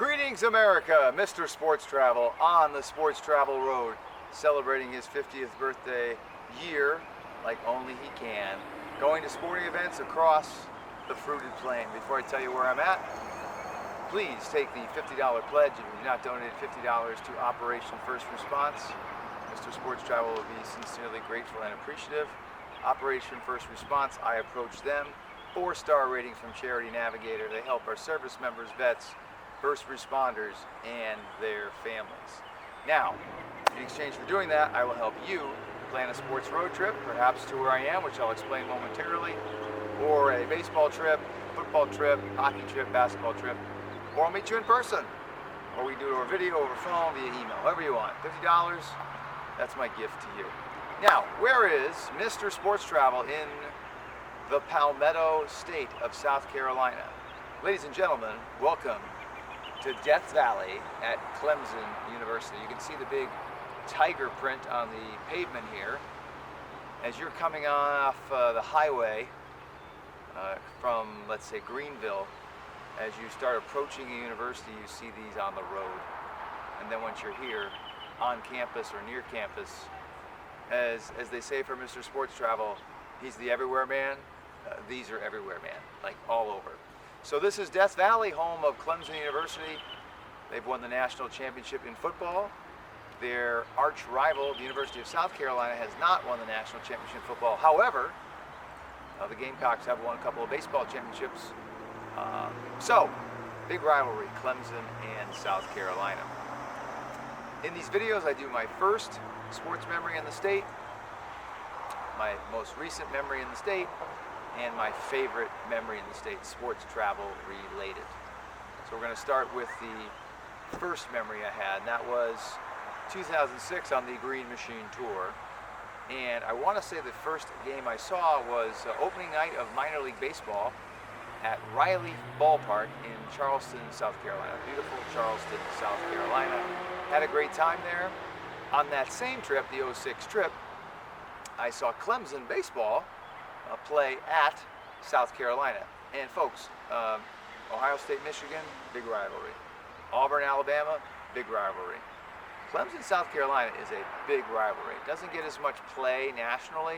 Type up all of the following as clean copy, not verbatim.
Greetings, America! Mr. Sports Travel on the Sports Travel Road, celebrating his 50th birthday year like only he can. Going to sporting events across the fruited plain. Before I tell you where I'm at, please take the $50 pledge. If you do not donate $50 to Operation First Response, Mr. Sports Travel will be sincerely grateful and appreciative. Operation First Response, I approach them. 4-star rating from Charity Navigator. They help our service members, vets, first responders, and their families. Now, in exchange for doing that, I will help you plan a sports road trip, perhaps to where I am, which I'll explain momentarily, or a baseball trip, football trip, hockey trip, basketball trip, or I'll meet you in person, or we do it over video, over phone, via email, whatever you want. $50, that's my gift to you. Now, where is Mr. Sports Travel in the Palmetto State of South Carolina? Ladies and gentlemen, welcome to Death Valley at Clemson University. You can see the big tiger print on the pavement here. As you're coming off the highway from, let's say, Greenville, as you start approaching the university, you see these on the road. And then once you're here, on campus or near campus, as they say for Mr. Sports Travel, he's the everywhere man. These are everywhere man, like all over. So this is Death Valley, home of Clemson University. They've won the national championship in football. Their arch rival, the University of South Carolina, has not won the national championship in football. However, the Gamecocks have won a couple of baseball championships. So, big rivalry, Clemson and South Carolina. In these videos, I do my first sports memory in the state, my most recent memory in the state, and my favorite memory in the state, sports travel related. So we're going to start with the first memory I had, and that was 2006 on the Green Machine Tour. And I want to say the first game I saw was opening night of minor league baseball at Riley Ballpark in Charleston, South Carolina. Beautiful Charleston, South Carolina. Had a great time there. On that same trip, the 06 trip, I saw Clemson baseball play at South Carolina. And folks, Ohio State, Michigan, big rivalry. Auburn, Alabama, big rivalry. Clemson, South Carolina is a big rivalry. It doesn't get as much play nationally.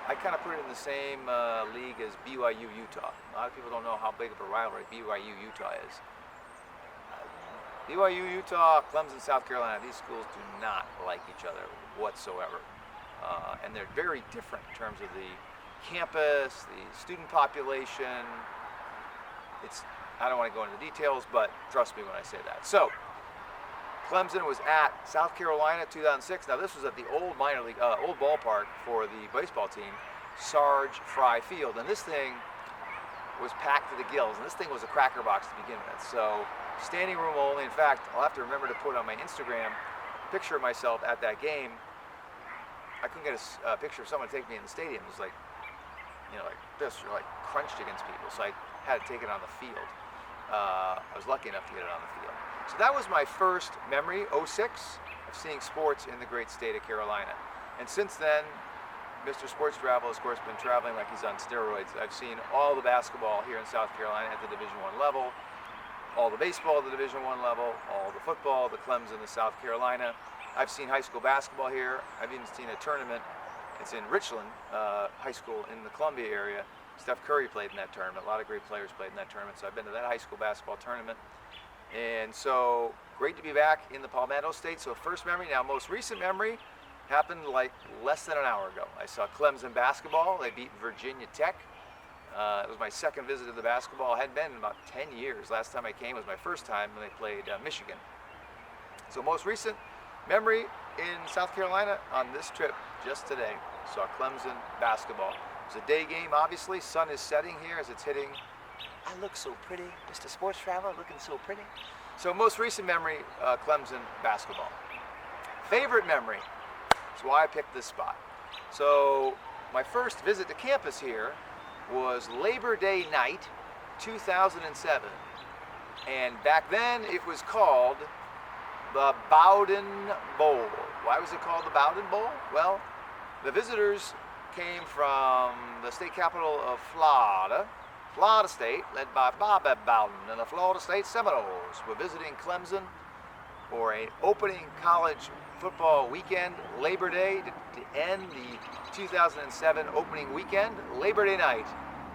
I kind of put it in the same league as BYU, Utah. A lot of people don't know how big of a rivalry BYU, Utah is. BYU, Utah, Clemson, South Carolina, these schools do not like each other whatsoever. And they're very different in terms of the campus, the student population. I don't want to go into the details, but trust me when I say that. So, Clemson was at South Carolina 2006. Now this was at the old minor league, old ballpark for the baseball team, Sarge Fry Field. And this thing was packed to the gills. And this thing was a cracker box to begin with. So, standing room only. In fact, I'll have to remember to put on my Instagram a picture of myself at that game. I couldn't get a picture of someone to take me in the stadium. It was like, you know, like this, you're like crunched against people. So I had to take it on the field. I was lucky enough to get it on the field. So that was my first memory, 06, of seeing sports in the great state of Carolina. And since then, Mr. Sports Travel has, of course, been traveling like he's on steroids. I've seen all the basketball here in South Carolina at the Division I level, all the baseball at the Division I level, all the football, the Clemson, the South Carolina. I've seen high school basketball here. I've even seen a tournament. It's in Richland High School in the Columbia area. Steph Curry played in that tournament. A lot of great players played in that tournament. So I've been to that high school basketball tournament. And so great to be back in the Palmetto State. So first memory. Now most recent memory happened like less than an hour ago. I saw Clemson basketball. They beat Virginia Tech. It was my second visit to the basketball. I hadn't been in about 10 years. Last time I came was my first time when they played Michigan. So most recent memory in South Carolina on this trip just today. Saw Clemson basketball. It was a day game, obviously. Sun is setting here as it's hitting. I look so pretty, Mr. Sports Traveler, looking so pretty. So most recent memory, Clemson basketball. Favorite memory, that's why I picked this spot. So my first visit to campus here was Labor Day night, 2007. And back then it was called the Bowden Bowl. Why was it called the Bowden Bowl? Well, the visitors came from the state capital of Florida, Florida State, led by Bobby Bowden and the Florida State Seminoles, were visiting Clemson for an opening college football weekend, Labor Day, to end the 2007 opening weekend, Labor Day night.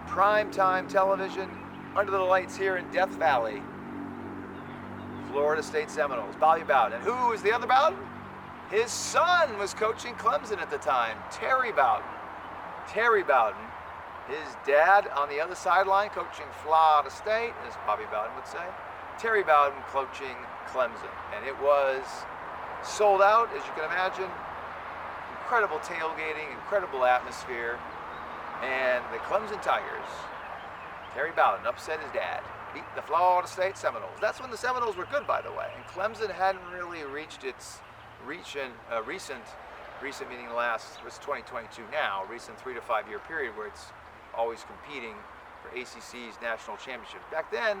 Primetime television, under the lights here in Death Valley. Florida State Seminoles, Bobby Bowden. And who was the other Bowden? His son was coaching Clemson at the time, Terry Bowden. Terry Bowden, his dad on the other sideline coaching Florida State, as Bobby Bowden would say. Terry Bowden coaching Clemson. And it was sold out, as you can imagine. Incredible tailgating, incredible atmosphere. And the Clemson Tigers, Terry Bowden upset his dad, beat the Florida State Seminoles. That's when the Seminoles were good, by the way. And Clemson hadn't really reached its reach in recent meaning last, was 2022 now, recent 3 to 5 year period where it's always competing for ACC's national championship. Back then,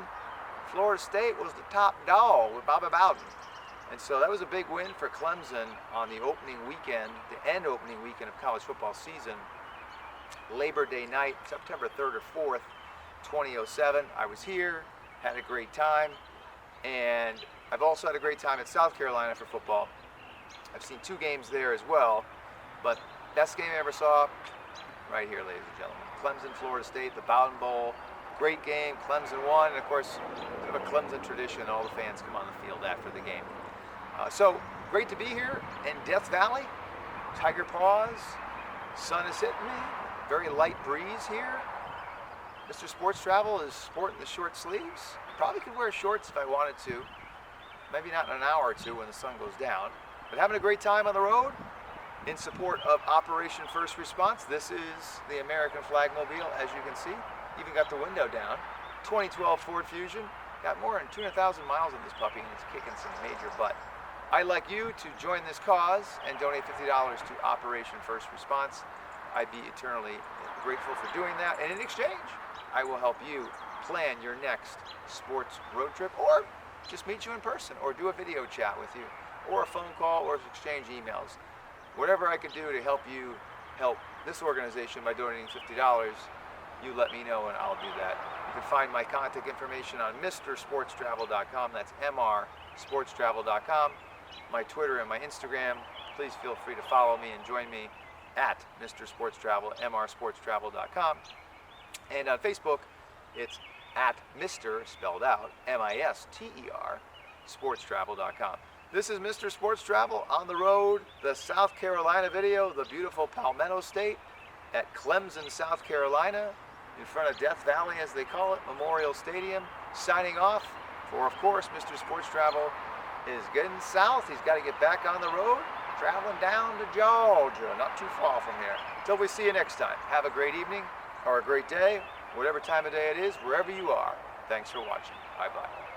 Florida State was the top dog with Bobby Bowden. And so that was a big win for Clemson on the opening weekend, the end opening weekend of college football season. Labor Day night, September 3rd or 4th, 2007. I was here, had a great time, and I've also had a great time at South Carolina for football. I've seen 2 games there as well, but best game I ever saw, right here, ladies and gentlemen. Clemson, Florida State, the Bowden Bowl. Great game, Clemson won, and of course, sort of a Clemson tradition, all the fans come on the field after the game. So, great to be here in Death Valley. Tiger paws, sun is hitting me, very light breeze here. Mr. Sports Travel is sporting the short sleeves. Probably could wear shorts if I wanted to. Maybe not in an hour or two when the sun goes down. But having a great time on the road in support of Operation First Response. This is the American Flagmobile, as you can see. Even got the window down. 2012 Ford Fusion. Got more than 200,000 miles on this puppy, and it's kicking some major butt. I'd like you to join this cause and donate $50 to Operation First Response. I'd be eternally grateful for doing that. And in exchange, I will help you plan your next sports road trip, or just meet you in person, or do a video chat with you, or a phone call, or exchange emails. Whatever I can do to help you help this organization by donating $50, you let me know and I'll do that. You can find my contact information on MrSportsTravel.com. That's MRSportsTravel.com. My Twitter and my Instagram. Please feel free to follow me and join me at Mr. Sports Travel, MRSportsTravel.com. And on Facebook, it's at Mr. spelled out, M-I-S-T-E-R, SportsTravel.com. This is Mr. Sports Travel on the road, the South Carolina video, the beautiful Palmetto State at Clemson, South Carolina, in front of Death Valley, as they call it, Memorial Stadium. Signing off for, of course, Mr. Sports Travel is getting south. He's got to get back on the road, traveling down to Georgia, not too far from here. Until we see you next time, have a great evening or a great day, whatever time of day it is, wherever you are. Thanks for watching. Bye-bye.